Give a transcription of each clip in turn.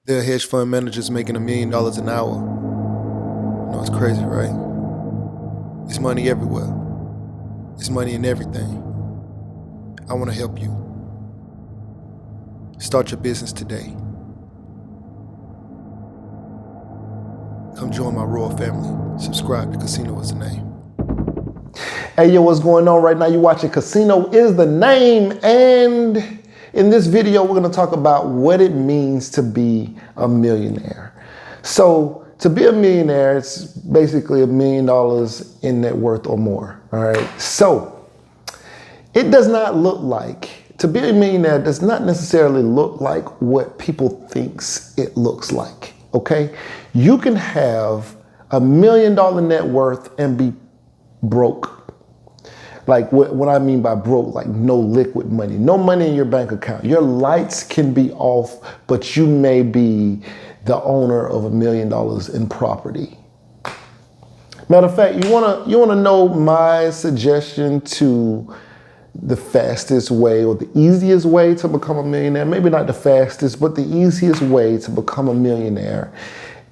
There are hedge fund managers making $1 million an hour. You know, it's crazy, right? It's money everywhere. It's money in everything. I want to help you. Start your business today. Come join my royal family. Subscribe to Casino Is the Name. Hey, yo, what's going on right now? You're watching Casino Is the Name, and in this video, we're gonna talk about what it means to be a millionaire. So, to be a millionaire, it's basically $1 million in net worth or more, all right? So, it does not look like, to be a millionaire does not necessarily look like what people thinks it looks like, okay? You can have $1 million net worth and be broke. Like what I mean by broke, like no liquid money, no money in your bank account. Your lights can be off, but you may be the owner of $1 million in property. Matter of fact, you wanna know my suggestion to the fastest way or the easiest way to become a millionaire? Maybe not the fastest, but the easiest way to become a millionaire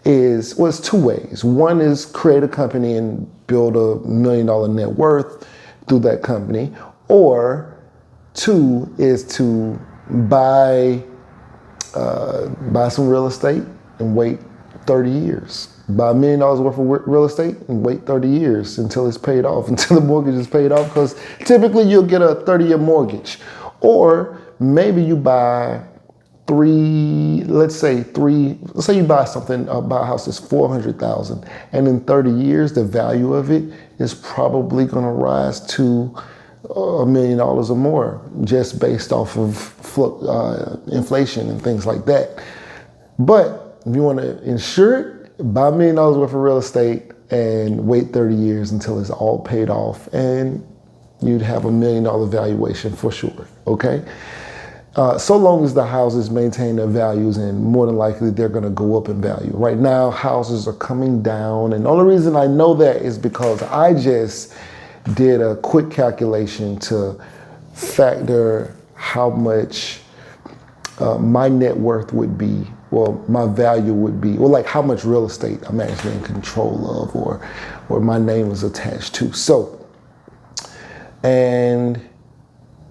is, well, it's two ways. One is create a company and build $1 million net worth through that company, or two is to buy some real estate and wait 30 years. Buy $1 million worth of real estate and wait 30 years until it's paid off, until the mortgage is paid off, because typically you'll get a 30-year mortgage. Or maybe you buy let's say you buy a house that's $400,000, and in 30 years, the value of it is probably gonna rise to $1 million or more, just based off of inflation and things like that. But if you wanna insure it, buy $1 million worth of real estate and wait 30 years until it's all paid off, and you'd have $1 million valuation for sure, okay? So long as the houses maintain their values, and more than likely they're gonna go up in value. Right now, houses are coming down, and the only reason I know that is because I just did a quick calculation to factor how much my net worth would be, well, my value would be, well, like how much real estate I'm actually in control of, or my name is attached to. So, and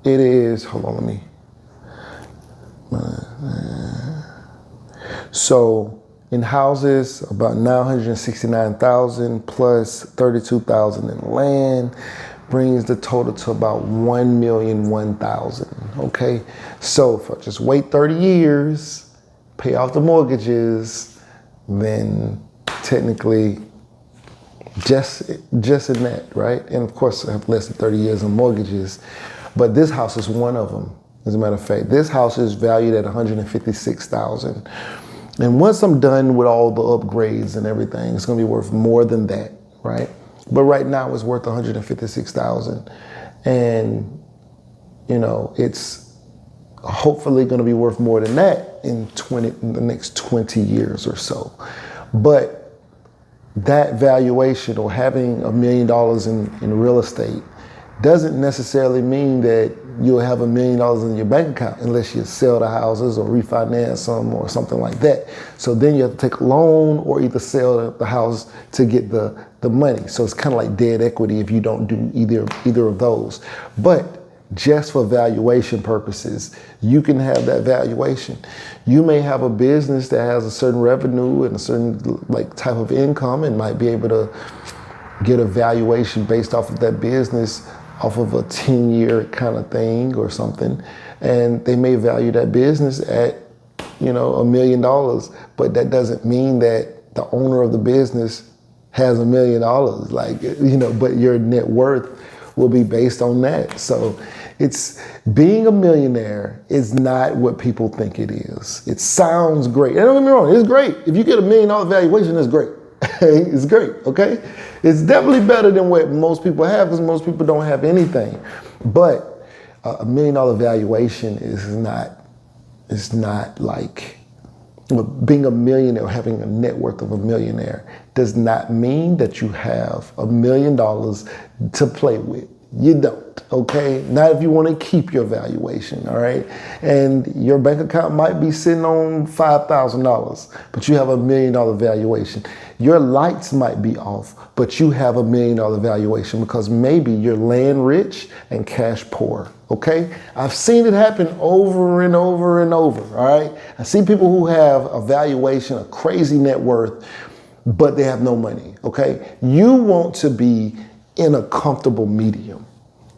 it is, hold on, let me, so in houses, about 969,000 plus 32,000 in land brings the total to about 1,001,000. Okay, so if I just wait 30 years, pay off the mortgages, then technically just in that, right? And of course, I have less than 30 years on mortgages, but this house is one of them. As a matter of fact, this house is valued at $156,000. And once I'm done with all the upgrades and everything, it's gonna be worth more than that, right? But right now it's worth $156,000. And you know, it's hopefully gonna be worth more than that in the next 20 years or so. But that valuation, or having $1 million in real estate, doesn't necessarily mean that you'll have $1 million in your bank account unless you sell the houses or refinance them or something like that. So then you have to take a loan or either sell the house to get the money. So it's kind of like dead equity if you don't do either of those. But just for valuation purposes, you can have that valuation. You may have a business that has a certain revenue and a certain like type of income, and might be able to get a valuation based off of that business, off of a 10-year kind of thing or something, and they may value that business at, you know, $1 million, but that doesn't mean that the owner of the business has $1 million, like, you know, but your net worth will be based on that. So it's, being a millionaire is not what people think it is. It sounds great, and don't get me wrong, it's great. If you get $1 million valuation, it's great. It's great, okay? It's definitely better than what most people have, because most people don't have anything. But $1 million valuation is not like, being a millionaire, having a net worth of a millionaire does not mean that you have $1 million to play with. You don't. okay? Not if you want to keep your valuation, all right? And your bank account might be sitting on $5,000, but you have $1 million valuation. Your lights might be off, but you have $1 million valuation because maybe you're land rich and cash poor, okay? I've seen it happen over and over and over, all right? I see people who have a valuation, a crazy net worth, but they have no money, okay? You want to be in a comfortable medium,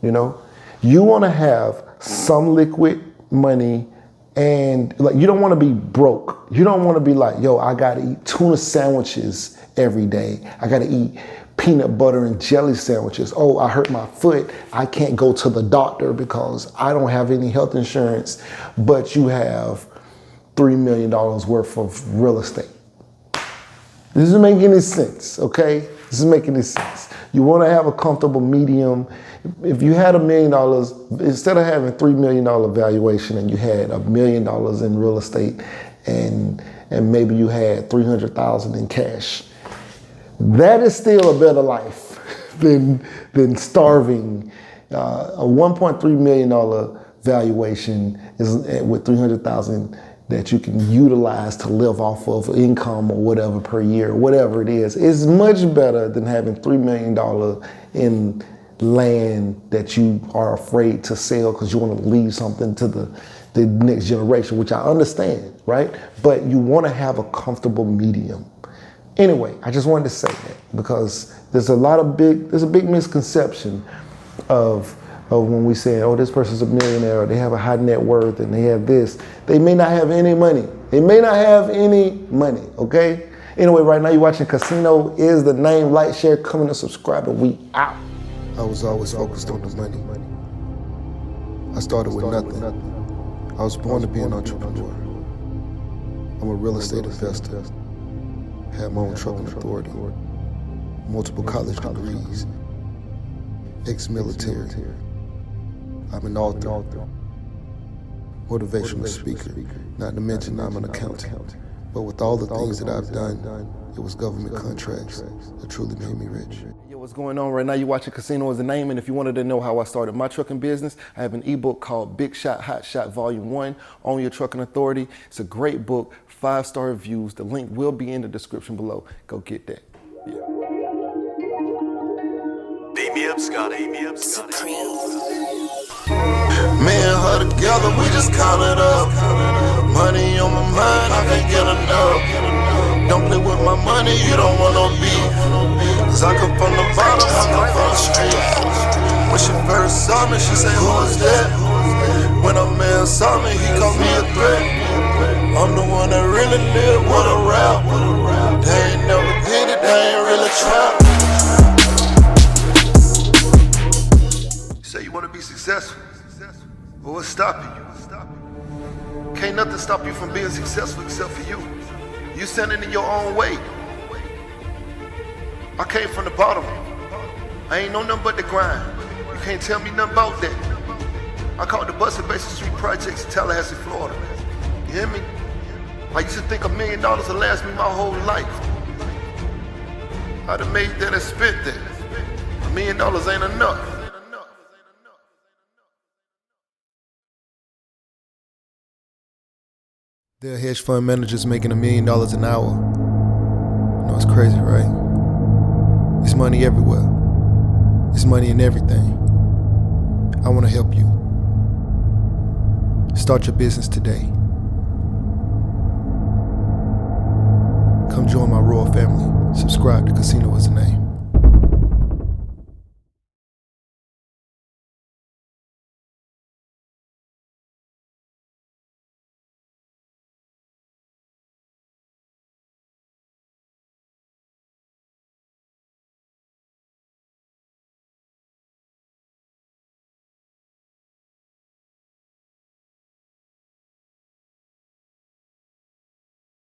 you know? You want to have some liquid money, and like, you don't want to be broke. You don't want to be like, yo, I got to eat tuna sandwiches every day. I got to eat peanut butter and jelly sandwiches. Oh, I hurt my foot. I can't go to the doctor because I don't have any health insurance, but you have $3 million worth of real estate. This doesn't make any sense, okay? This doesn't make any sense. You want to have a comfortable medium. If you had $1 million, instead of having $3 million valuation and you had $1 million in real estate and maybe you had $300,000 in cash, that is still a better life than starving. A $1.3 million valuation is with $300,000 that you can utilize to live off of income or whatever per year, whatever it is much better than having $3 million in land that you are afraid to sell because you want to leave something to the next generation, which I understand, right? But you want to have a comfortable medium. Anyway, I just wanted to say that because there's a big misconception of when we say, oh, this person's a millionaire, or they have a high net worth and they have this. They may not have any money. They may not have any money, okay? Anyway, right now you're watching Casino Is the Name. Like, share, comment, and subscribe, and we out. I was always focused on the money. I started with nothing. I was born to be an entrepreneur. I'm a real estate investor. Had my own trucking authority. Multiple college degrees. Ex-military. I'm an author. Motivational speaker. Not to mention I'm an accountant. But with all the things that I've done, it was government contracts that truly made me rich. Yo, what's going on right now? You're watching Casino Is the Name, and if you wanted to know how I started my trucking business, I have an ebook called Big Shot, Hot Shot Volume 1, Own Your Trucking Authority. It's a great book, 5-star reviews. The link will be in the description below. Go get that. Yeah. Beat me up, Scotty. Me and her together, we just count it up. Money on my mind, I can't get enough. Don't play with my money, you don't want no beef. Cause I come from the bottom, I come from the street. When she first saw me, she said, who is that? When a man saw me, he called me a threat. I'm the one that really live, wanna rap. They ain't never did it, they ain't really trap. You say you wanna be successful? Well, what's stopping you? Can't nothing stop you from being successful except for you. You standing in your own way. I came from the bottom. I ain't know nothing but the grind. You can't tell me nothing about that. I called the Bus and Basin Street Projects in Tallahassee, Florida. You hear me? I used to think $1 million would last me my whole life. I'd have made that and spent that. $1 million ain't enough. There are hedge fund managers making $1 million an hour. You know, it's crazy, right? It's money everywhere. It's money in everything. I want to help you. Start your business today. Come join my royal family. Subscribe to Casino Is the Name.